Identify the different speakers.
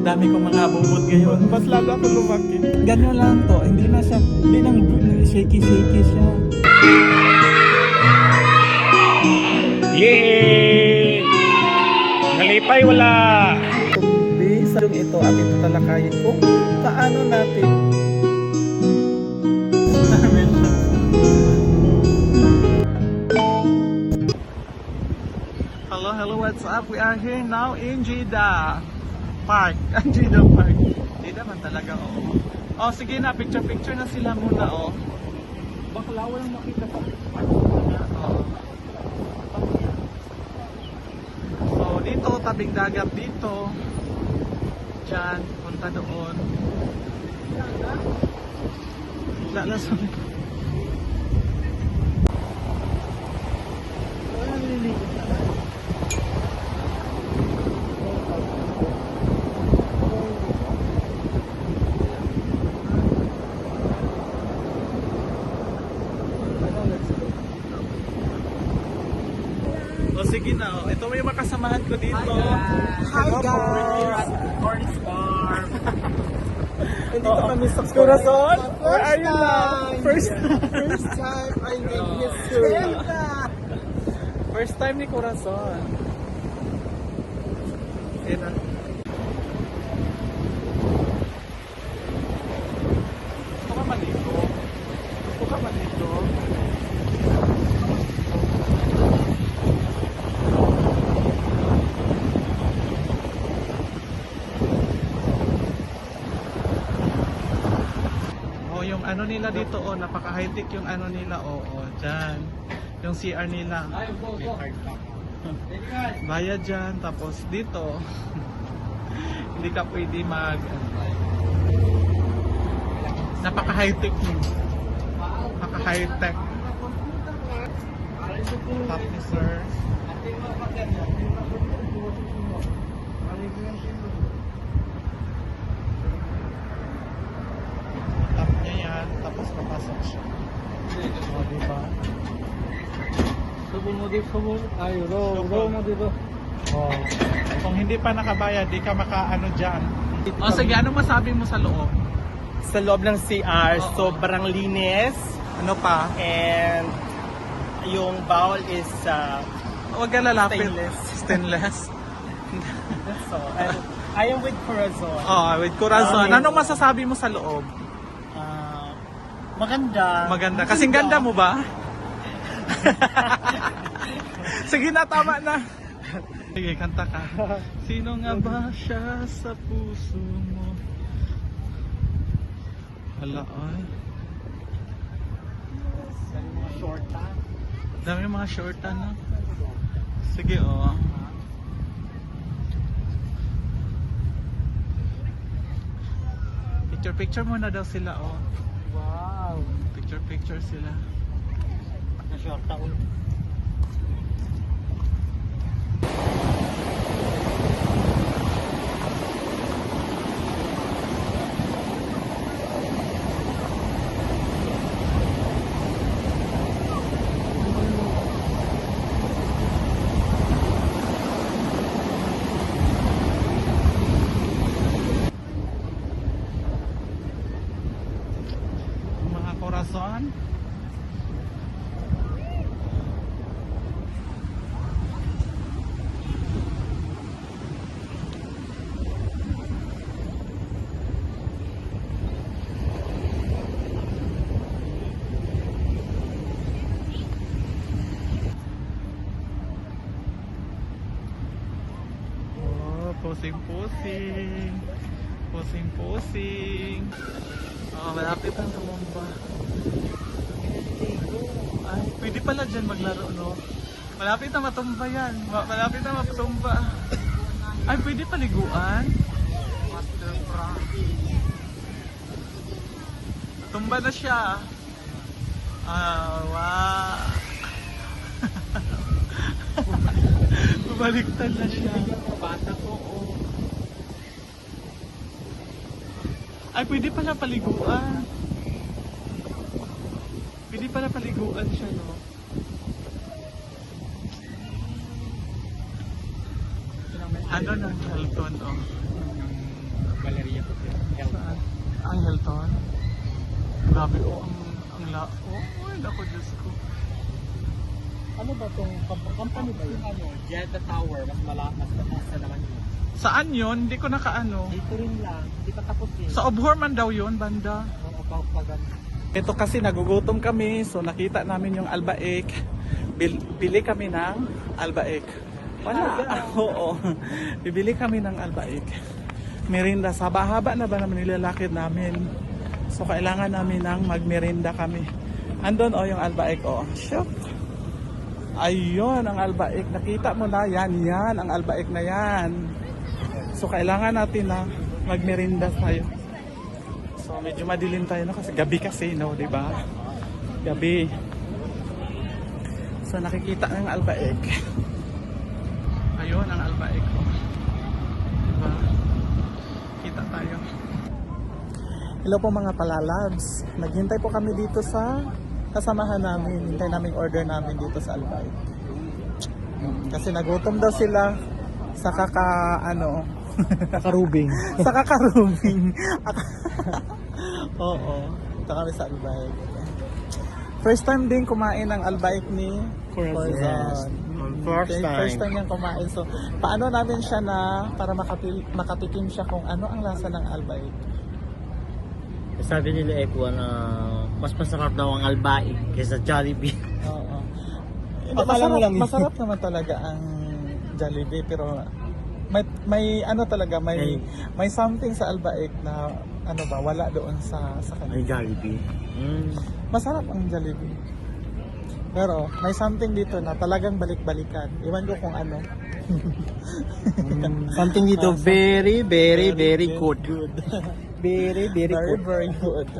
Speaker 1: Dami kong mga bubot ngayon.
Speaker 2: Mas lalo ako lumaki.
Speaker 1: Ganyan lang to. Hindi na siya, hindi nang shaky-shaky siya.
Speaker 2: Yay! Nalipay wala!
Speaker 1: Kundi sa ito ating tatalakayin kung paano natin Hello, what's up? We are here now in Jeddah Park. Jeddah Park. Jeddah man talaga, oo. Oh, sige na, picture na sila muna, oh. Bakla, walang makita pa. Oh. So, dito, tabing dagat dito. Diyan, punta doon. Sorry. O sige na, oh. Ito may makasamahan ko dito.
Speaker 2: Hi guys! Morning Farm!
Speaker 1: Nandito kami sa Corazon.
Speaker 2: Where are you now?
Speaker 1: First
Speaker 2: time I make history!
Speaker 1: First time ni Corazon. Ayan na. Gusto ka malito? Gusto ka malito? Oh, yung ano nila dito, oh, napaka-high-tech yung ano nila, oh, dyan. Yung CR nila. Bayad dyan, tapos dito, hindi ka pwede napaka-high-tech mo. Napaka-high-tech. Top ni sir. Tap niya yan, tapos papasok siya. O, diba? Oh. Kung hindi pa nakabayad, di ka makaano dyan. O sige, ano masabi mo sa loob?
Speaker 2: Sa loob ng CR,
Speaker 1: Oo.
Speaker 2: sobrang linis.
Speaker 1: Ano pa?
Speaker 2: And yung bowl is
Speaker 1: Huwag ka lalapit.
Speaker 2: Stainless.
Speaker 1: Stainless.
Speaker 2: So, and I am with Corazon.
Speaker 1: Oh, with Corazon.
Speaker 2: Okay.
Speaker 1: Anong masasabi mo sa loob?
Speaker 2: Maganda.
Speaker 1: Maganda. Kasing ganda mo ba? Sige na, tama na. Sige, kanta ka. Sino nga ba siya sa puso mo? Hala, ay.
Speaker 2: Short time.
Speaker 1: Dami mga shortan, no? Sige, oh. Picture muna daw sila, oh.
Speaker 2: Wow.
Speaker 1: Picture sila.
Speaker 2: Na-short ako.
Speaker 1: Mga Corazon. Oh, posing. Posing. Oh, malapit ang tumumba. Ay, pwede pala dyan maglaro, no? Malapit na matumba yan. Malapit na matumba. Ay, pwede paliguan. Master Frank. Tumba na siya. Ah, wow. Bumaliktad na siya. Bata ko, oh. Ay, pwede pala paliguan. Pwede pala paliguan siya, no? Ano ng Halton, oh.
Speaker 2: Valeria Hotel.
Speaker 1: Saan? Ang Hilton. Grabe ay naku Diyos ko.
Speaker 2: Ano ba tong company ba yun? Ano, Jeddah Tower, mas malakas na naman yun.
Speaker 1: Saan yun? Hindi ko nakaano.
Speaker 2: Dito rin lang, hindi pa tapos eh.
Speaker 1: Sa Obhor man daw yun, banda.
Speaker 2: Pag
Speaker 1: Ito kasi nagugutom kami, so nakita namin yung Albaik. Bili kami ng Albaik. Wala. Oo. Bibili kami ng Albaik. Merinda. Sa haba na ba naman nilalakid namin? So kailangan namin ng magmerinda kami. Andun yung Albaik Shook. Ayun ang Albaik. Nakita mo na yan ang Albaik na yan. So kailangan natin na magmerinda tayo. So medyo madilim tayo kasi gabi kasi di ba? Gabi. So nakikita ng Albaik. Ayun ang Albaik diba? Kita tayo. Hello po mga palalabs. Naghintay po kami dito sa kasamahan namin. Hintay namin order namin dito sa Albaik. Kasi nagutom daw sila sa
Speaker 2: kakarubing.
Speaker 1: sa kakarubing. Oo. Ito kami sa Albaik. First time din kumain ng Albaik ni Corazon.
Speaker 2: Yes.
Speaker 1: First time niyang kumain. So, paano natin siya na para makatikim siya kung ano ang lasa ng Albaik.
Speaker 3: Sabi nila na mas masarap daw ang Albaik kaysa Jollibee.
Speaker 1: Oo.
Speaker 2: Akala mo lang yun.
Speaker 1: Masarap naman talaga ang Jollibee pero may talaga may something sa Albaik na wala doon sa
Speaker 3: Ay,
Speaker 1: kanila.
Speaker 3: Jollibee.
Speaker 1: Masarap ang Jollibee. Pero may something dito na talagang balik-balikan. Iwan ko kung ano.
Speaker 3: Something dito very, very, very good.
Speaker 1: Very,
Speaker 3: Very, very good.
Speaker 1: very good.